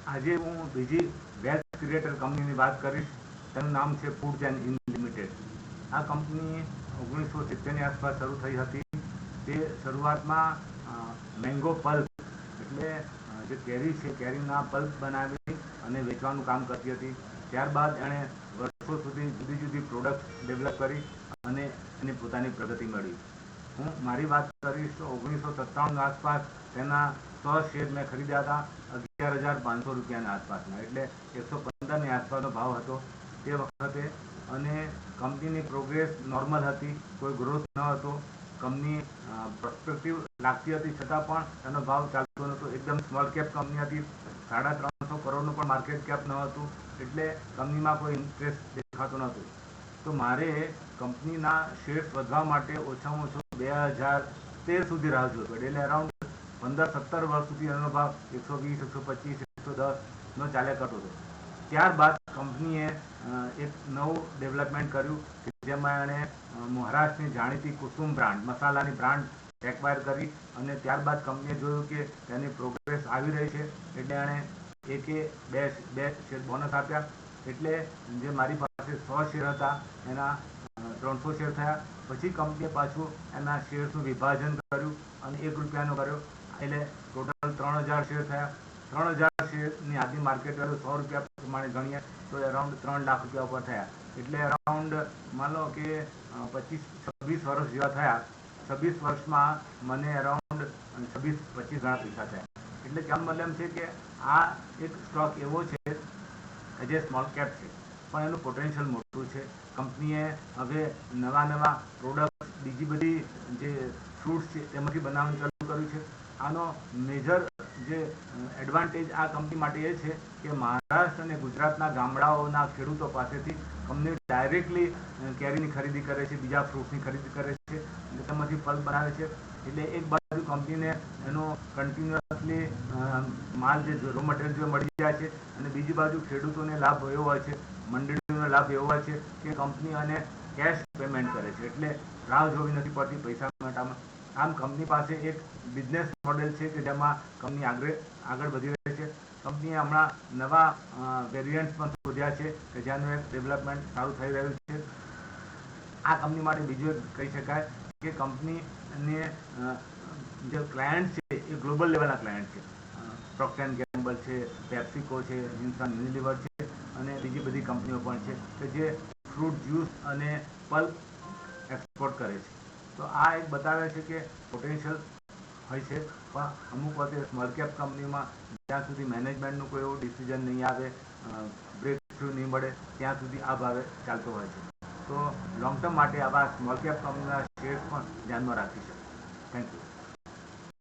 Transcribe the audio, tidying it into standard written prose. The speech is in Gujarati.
આજે હું બીજી વેલ્થ ક્રિએટર કંપનીની વાત કરીશ. તેનું નામ છે ફૂડ્સ એન્ડ ઇન લિમિટેડ. આ કંપની 1970ની આસપાસ શરૂ થઈ હતી. તે શરૂઆતમાં મેંગો પલ્પ એટલે જે કેરી છે કેરીના પલ્પ બનાવી અને વેચવાનું કામ કરતી હતી. ત્યારબાદ એણે વર્ષો સુધી જુદી જુદી પ્રોડક્ટ ડેવલપ કરી અને એની પોતાની પ્રગતિ મળી. હું મારી વાત કરીશ તો 1997 આસપાસ તેના 100 શેર મેં ખરીદ્યા હતા 11,500 રૂપિયાના આસપાસના, એટલે 115ની આસપાસનો ભાવ હતો તે વખતે. અને કંપનીની પ્રોગ્રેસ નોર્મલ હતી, કોઈ ગ્રોથ ન હતો. કંપની પ્રોસ્પેક્ટિવ લાગતી હતી છતાં પણ એનો ભાવ ચાલતો નહોતો. એકદમ સ્મોલ કેપ કંપની હતી. 350 કરોડનું પણ માર્કેટ કેપ ન હતું, એટલે કંપનીમાં કોઈ ઇન્ટરેસ્ટ દેખાતો નહોતો. તો મારે કંપનીના શેર્સ વધવા માટે ઓછામાં ઓછો 2013 સુધી રાહ જોવી પડે. એટલે અરાઉન્ડ 15-17 વર્ષ સુધી એનો ભાવ 120, 125, 110 નો ચાલ્યા કરતો હતો. ત્યારબાદ કંપનીએ એક નવું ડેવલપમેન્ટ કર્યું કે જેમાં એણે મહારાષ્ટ્રની જાણીતી કુસુમ બ્રાન્ડ મસાલાની બ્રાન્ડ એક્વાયર કરી. અને ત્યારબાદ કંપનીએ જોયું કે તેની પ્રોગ્રેસ આવી રહી છે, એટલે એણે બે શેર બોનસ આપ્યા. એટલે જે મારી પાસે 100 શેર હતા એના 300 શેર થયા. પછી કંપનીએ પાછું એના શેર્સનું વિભાજન કર્યું અને ₹1 કર્યો, એટલે ટોટલ 3,000 શેર થયા. 3,000 શેરની આજની માર્કેટ વેલ્યુ ₹100 પ્રમાણે ગણીએ તો અરાઉન્ડ 3 લાખ રૂપિયા ઉપર થયા. એટલે અરાઉન્ડ માન લો કે 25-26 વર્ષ જેવા થયા. 26 વર્ષમાં મને અરાઉન્ડ 26-25 ગણા પૈસા થયા. એટલે કેમ મતલબ છે કે આ એક સ્ટોક એવો છે જે સ્મોલ કેપ છે પણ એનું પોટેન્શિયલ મોટું છે. કંપનીએ હવે નવા પ્રોડક્ટ બીજી બધી જે ફ્રૂટ્સ છે તેમાંથી બનાવવાનું ચાલુ કર્યું છે. આનો મેજર જે એડવાન્ટેજ આ કંપની માટે એ છે કે મહારાષ્ટ્ર અને ગુજરાતના ગામડાઓના ખેડૂતો પાસેથી કંપની ડાયરેક્ટલી કેરીની ખરીદી કરે છે, બીજા ફ્રૂટ્સની ખરીદી કરે છે અને તેમાંથી ફળ બનાવે છે. એટલે એક બાજુ કંપનીને એનો કન્ટિન્યુઅસલી માલ જે રો મટીરિયલ મળી જાય છે અને બીજી બાજુ ખેડૂતોને લાભ એવો હોય છે, મંડળીઓનો લાભ એવો હોય છે કે કંપની અને કેશ પેમેન્ટ કરે છે, એટલે રાહ જોવી નથી પડતી પૈસા માટેમાં. આમ કંપની પાસે એક બિઝનેસ મોડેલ છે કે જેમાં કંપની આગળ વધી રહી છે. કંપનીએ હમણાં નવા વેરિયન્ટ્સ પણ શોધ્યા છે કે જેનું એક ડેવલપમેન્ટ સારું થઈ રહ્યું છે. આ કંપની માટે બીજું એક કહી શકાય કે કંપનીને જે ક્લાયન્ટ છે એ ગ્લોબલ લેવલના ક્લાયન્ટ છે. પ્રોક્ટર એન્ડ ગેમ્બલ છે, પેપ્સિકો છે, હિન્દુસ્તાન યુનિલિવર છે અને બીજી બધી કંપનીઓ પણ છે કે જે ફ્રૂટ જ્યુસ અને પલ્પ એક્સપોર્ટ કરે છે. તો આ એક બતાવે છે કે પોટેન્શિયલ હોય છે, પણ અમુક વખતે સ્મોલ કેપ કંપનીમાં જ્યાં સુધી મેનેજમેન્ટનું કોઈ એવું ડિસિઝન નહીં આવે, બ્રેક થ્રુ નહીં મળે, ત્યાં સુધી આ ભાવે ચાલતો હોય છે. તો લોંગ ટર્મ માટે આવા સ્મોલ કેપ કંપનીના શેર્સ પણ ધ્યાનમાં રાખી શકાય. Thank you.